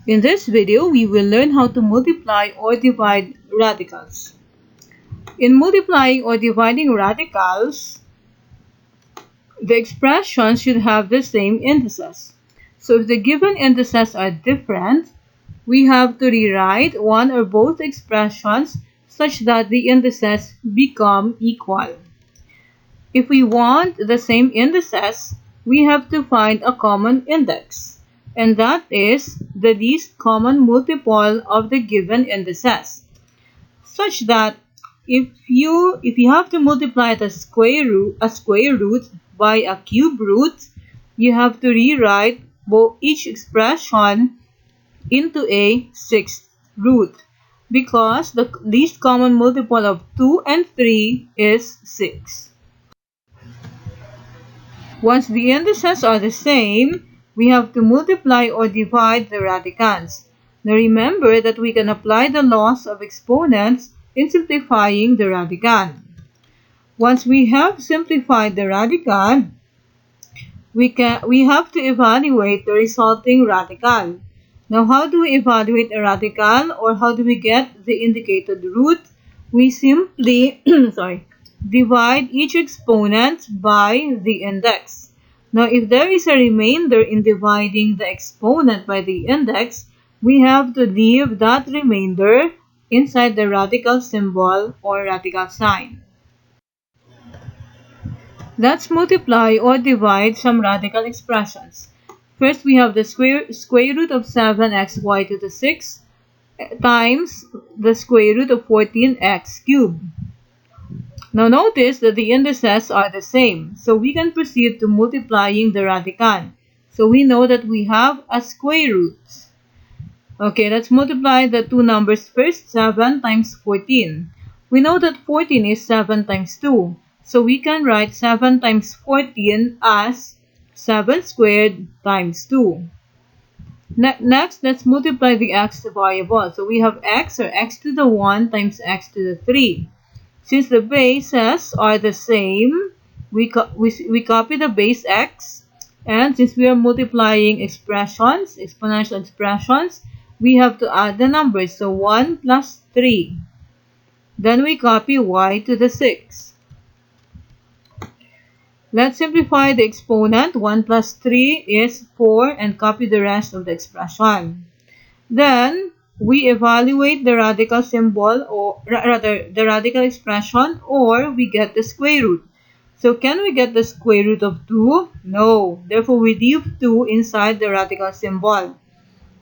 In this video, we will learn how to multiply or divide radicals. In multiplying or dividing radicals, the expressions should have the same indices. So if the given indices are different, we have to rewrite one or both expressions such that the indices become equal. If we want the same indices, we have to find a common index, and that is the least common multiple of the given indices, such that if you have to multiply the square root by a cube root, you have to rewrite each expression into a sixth root, because the least common multiple of 2 and 3 is 6. Once the indices are the same, we have to multiply or divide the radicands. Now remember that we can apply the laws of exponents in simplifying the radicand. Once we have simplified the radicand, we have to evaluate the resulting radical. Now how do we evaluate a radical, or how do we get the indicated root? We simply divide each exponent by the index. Now if there is a remainder in dividing the exponent by the index, we have to leave that remainder inside the radical symbol or radical sign. Let's multiply or divide some radical expressions. First, we have the square root of 7xy to the 6 times the square root of 14x cubed. Now notice that the indices are the same, so we can proceed to multiplying the radicand. So we know that we have a square root. Okay, let's multiply the two numbers first. 7 times 14. We know that 14 is 7 times 2. So we can write 7 times 14 as 7 squared times 2. Next, let's multiply the x variable. So we have x, or x to the 1 times x to the 3. Since the bases are the same, we copy the base x, and since we are multiplying exponential expressions, we have to add the numbers, so 1 plus 3. Then we copy y to the 6. Let's simplify the exponent. 1 plus 3 is 4, and copy the rest of the expression. Then we evaluate the radical symbol, or rather the radical expression, or we get the square root. So can we get the square root of 2? No. Therefore, we leave 2 inside the radical symbol.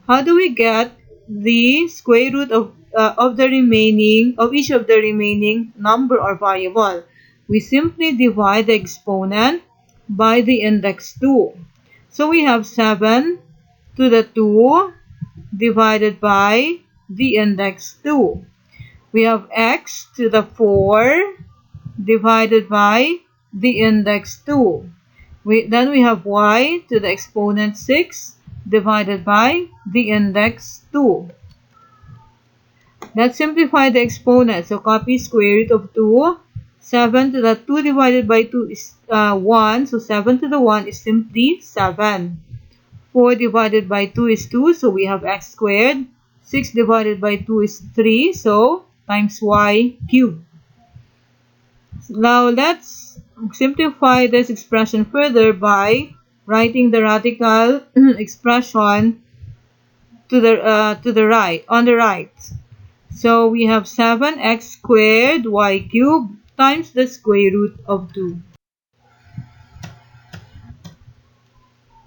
How do we get the square root of each of the remaining number or variable? We simply divide the exponent by the index 2. So we have 7 to the 2 divided by the index 2. We have x to the 4 divided by the index 2. Then we have y to the exponent 6 divided by the index 2. Let's simplify the exponent. So copy square root of 2. 7 to the 2 divided by 2 is 1. So 7 to the 1 is simply 7. 4 divided by 2 is 2, so we have x squared. 6 divided by 2 is 3, so times y cubed. Now let's simplify this expression further by writing the radical expression to the right, on the right. So we have 7x squared y cubed times the square root of 2.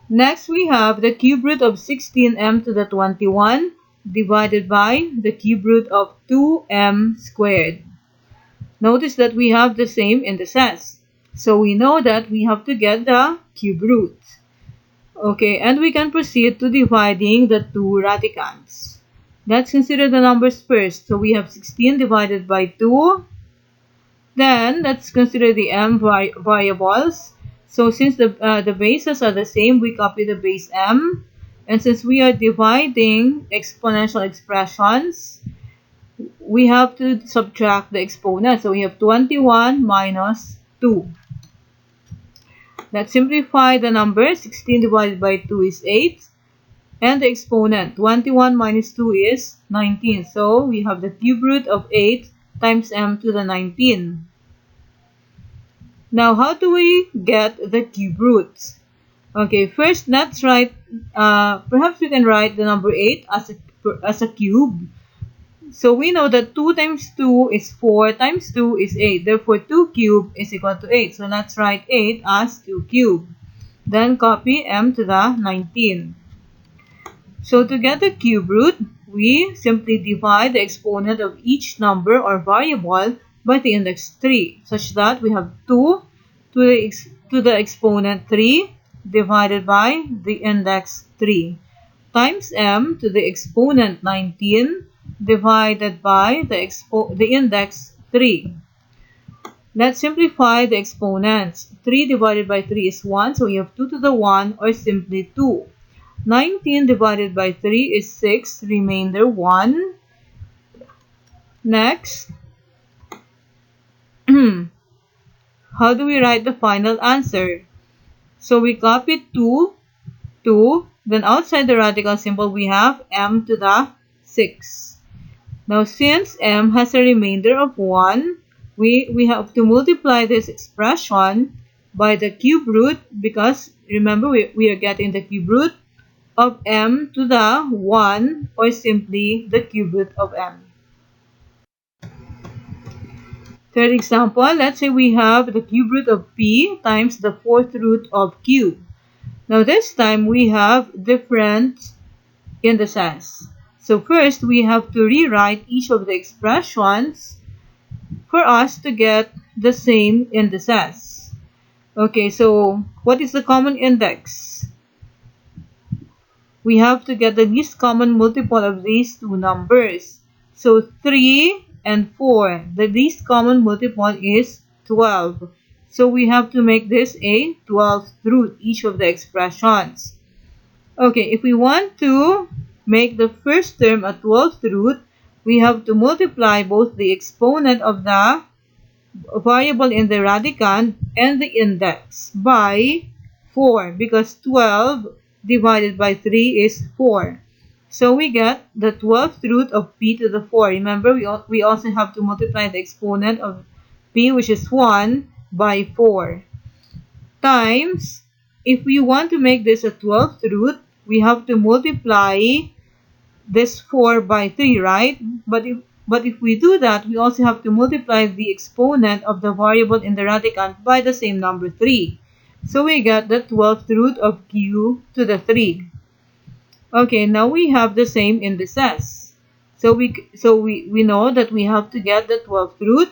Next, we have the cube root of 16m to the 21 divided by the cube root of 2m squared. Notice that we have the same indices, so we know that we have to get the cube root. Okay, and we can proceed to dividing the two radicands. Let's consider the numbers first. So we have 16 divided by 2. Then let's consider the m variables. So since the bases are the same, we copy the base m. And since we are dividing exponential expressions, we have to subtract the exponent. So we have 21 minus 2. Let's simplify the number. 16 divided by 2 is 8. And the exponent, 21 minus 2 is 19. So we have the cube root of 8 times m to the 19. Now, how do we get the cube roots? Okay, first let's write, perhaps we can write the number 8 as a cube. So we know that 2 times 2 is 4 times 2 is 8. Therefore, 2 cubed is equal to 8. So let's write 8 as 2 cubed. Then copy m to the 19. So to get the cube root, we simply divide the exponent of each number or variable by the index 3, such that we have 2 to the exponent 3 divided by the index 3 times m to the exponent 19 divided by the index 3. Let's simplify the exponents. 3 divided by 3 is 1, so we have 2 to the 1 or simply 2. 19 divided by 3 is 6, remainder 1. Next, how do we write the final answer? So we copy 2, then outside the radical symbol we have m to the 6. Now since m has a remainder of 1, we have to multiply this expression by the cube root, because remember we are getting the cube root of m to the 1, or simply the cube root of m. Third example, let's say we have the cube root of p times the fourth root of q. Now this time we have different indices. So first we have to rewrite each of the expressions for us to get the same indices. Okay, so what is the common index? We have to get the least common multiple of these two numbers. So 3 and 4. The least common multiple is 12. So we have to make this a 12th root, each of the expressions. Okay, if we want to make the first term a 12th root, we have to multiply both the exponent of the variable in the radicand and the index by 4, because 12 divided by 3 is 4. So we get the 12th root of p to the 4. Remember, we also have to multiply the exponent of p, which is 1, by 4. Times, if we want to make this a 12th root, we have to multiply this 4 by 3, right? But if we do that, we also have to multiply the exponent of the variable in the radicand by the same number 3. So we get the 12th root of q to the 3. Okay, now we have the same indices. So we know that we have to get the 12th root,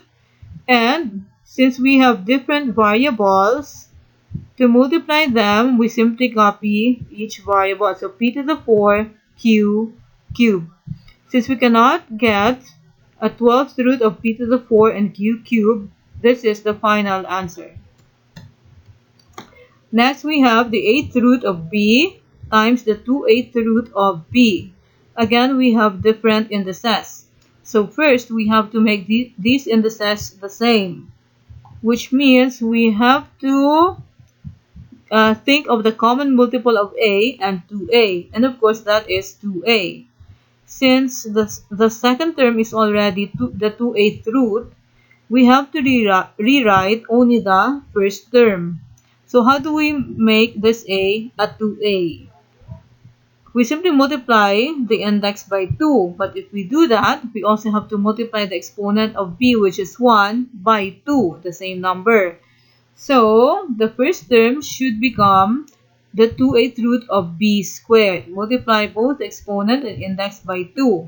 and since we have different variables, to multiply them, we simply copy each variable. So p to the 4 q cubed. Since we cannot get a 12th root of p to the 4 and q cubed, this is the final answer. Next, we have the 8th root of b times the 2/8 root of b. Again, we have different indices. So first, we have to make these indices the same, which means we have to think of the common multiple of a and 2a, and of course that is 2a. Since the second term is already the 2/8 root, we have to rewrite only the first term. So how do we make this a 2a? We simply multiply the index by 2, but if we do that, we also have to multiply the exponent of b, which is 1, by 2, the same number. So the first term should become the 2/8 root of b squared. Multiply both exponent and index by 2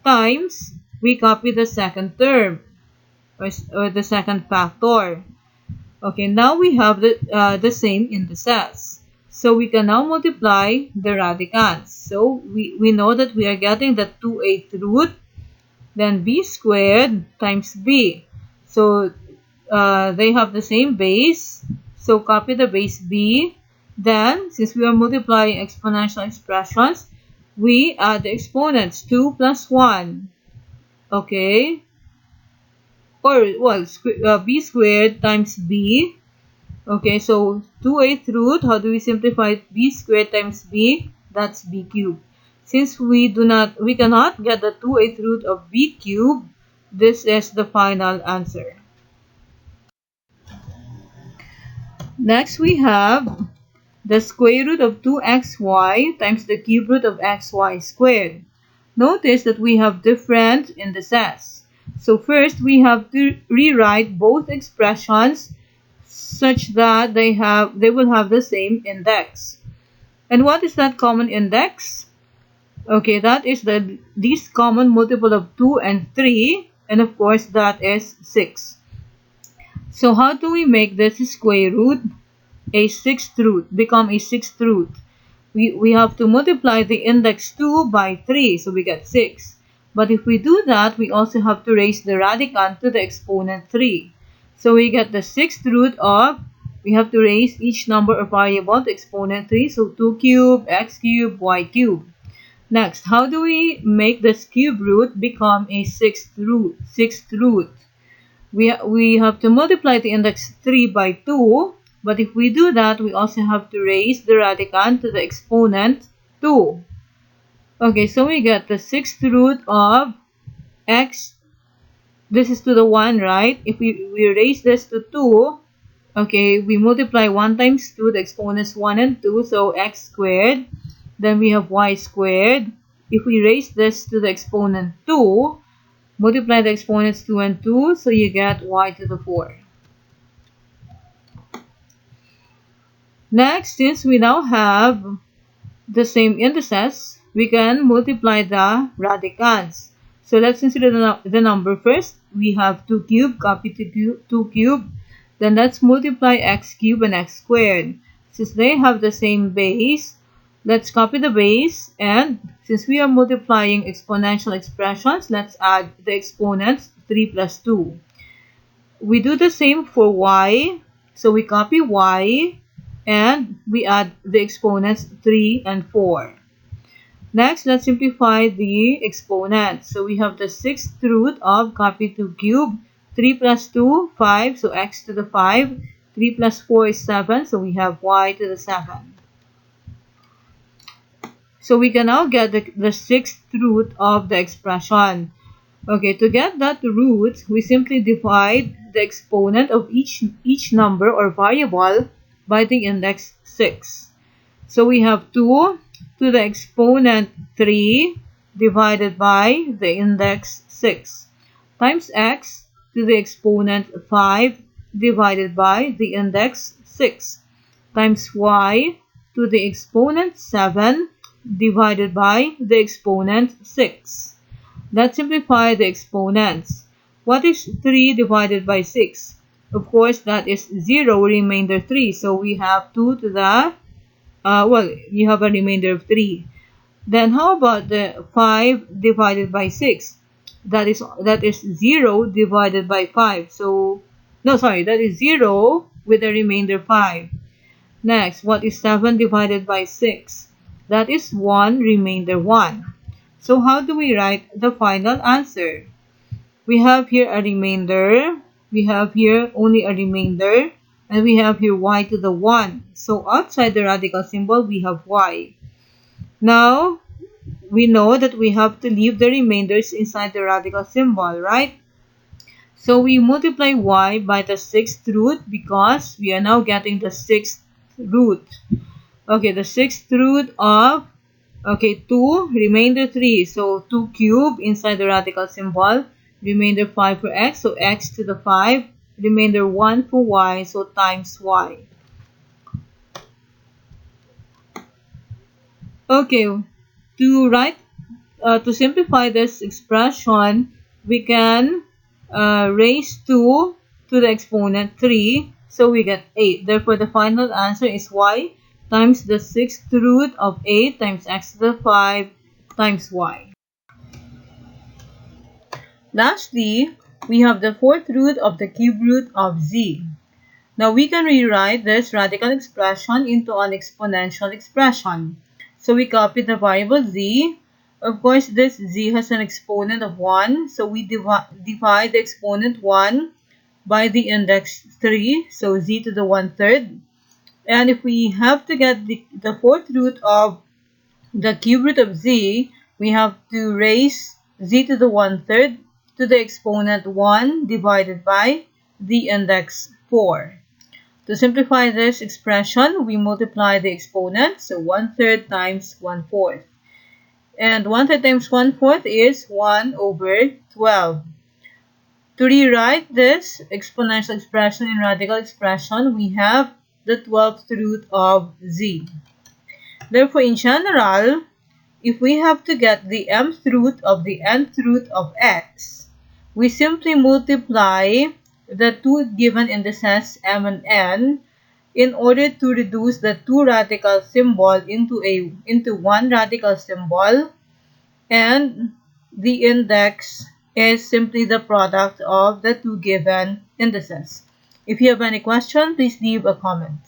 times, we copy the second term or the second factor. Okay, now we have the same indices. So we can now multiply the radicands. So we know that we are getting the 2/8 root, then b squared times b. So they have the same base. So copy the base b. Then, since we are multiplying exponential expressions, we add the exponents. 2 plus 1. Okay. Or, well, b squared times b. Okay, so 2/8 root, how do we simplify b squared times b? that's b cubed. Since we cannot get the 2/8 root of b cubed, this is the final answer. Next we have the square root of 2xy times the cube root of xy squared. Notice that we have different indices. So first we have to rewrite both expressions such that they will have the same index. And what is that common index? Okay, that is the least common multiple of 2 and 3, and of course that is 6. So how do we make this square root a sixth root, become a sixth root? We have to multiply the index 2 by 3, so we get 6. But if we do that, we also have to raise the radicand to the exponent 3. So we get the sixth root of, we have to raise each number or variable to exponent 3, so 2 cubed, x cubed, y cubed. Next, how do we make this cube root become a sixth root? We have to multiply the index 3 by 2, but if we do that, we also have to raise the radicand to the exponent 2. Okay, so we get the sixth root of x, this is to the 1, right? If we raise this to 2, okay, we multiply 1 times 2, the exponents 1 and 2, so x squared. Then we have y squared. If we raise this to the exponent 2, multiply the exponents 2 and 2, so you get y to the 4. Next, since we now have the same indices, we can multiply the radicands. So let's consider the number first. We have 2 cubed, copy to 2 cubed. Then let's multiply x cubed and x squared. Since they have the same base, let's copy the base, and since we are multiplying exponential expressions, let's add the exponents 3 plus 2. We do the same for y, so we copy y, and we add the exponents 3 and 4. Next, let's simplify the exponents. So we have the sixth root of copy 2 cubed, 3 plus 2, 5, so x to the 5, 3 plus 4 is 7, so we have y to the 7. So we can now get the sixth root of the expression. Okay, to get that root, we simply divide the exponent of each number or variable by the index 6. So we have 2 to the exponent 3 divided by the index 6 times x to the exponent 5 divided by the index 6 times y to the exponent 7 divided by the exponent 6. Let's simplify the exponents. What is 3 divided by 6? Of course, that is 0, remainder 3. So we have 2 to the, you have a remainder of 3. Then how about the 5 divided by 6? That is 0 divided by 5. So, no, sorry, that is 0 with a remainder 5. Next, what is 7 divided by 6? That is 1, remainder 1. So how do we write the final answer? We have here a remainder, we have here only a remainder, and we have here y to the 1. So outside the radical symbol, we have y. Now, we know that we have to leave the remainders inside the radical symbol, right? So we multiply y by the sixth root because we are now getting the sixth root. Okay, the sixth root of, 2, remainder 3. So 2 cubed inside the radical symbol, remainder 5 for x, so x to the 5, remainder 1 for y, so times y. Okay, to simplify this expression, we can raise 2 to the exponent 3, so we get 8. Therefore, the final answer is y times the sixth root of 8 times x to the 5 times y. Lastly, we have the fourth root of the cube root of z. Now we can rewrite this radical expression into an exponential expression. So we copy the variable z. Of course, this z has an exponent of 1, so we divide the exponent 1 by the index 3, so z to the 1/3. And if we have to get the fourth root of the cube root of z, we have to raise z to the 1/3 to the exponent 1 divided by the index 4. To simplify this expression, we multiply the exponent, so 1/3 times 1/4. And 1/3 times 1/4 is 1/12. To rewrite this exponential expression in radical expression, we have the 12th root of z. Therefore, in general, if we have to get the mth root of the nth root of x, we simply multiply the two given indices m and n in order to reduce the two radical symbol into one radical symbol, and the index is simply the product of the two given indices. If you have any question, please leave a comment.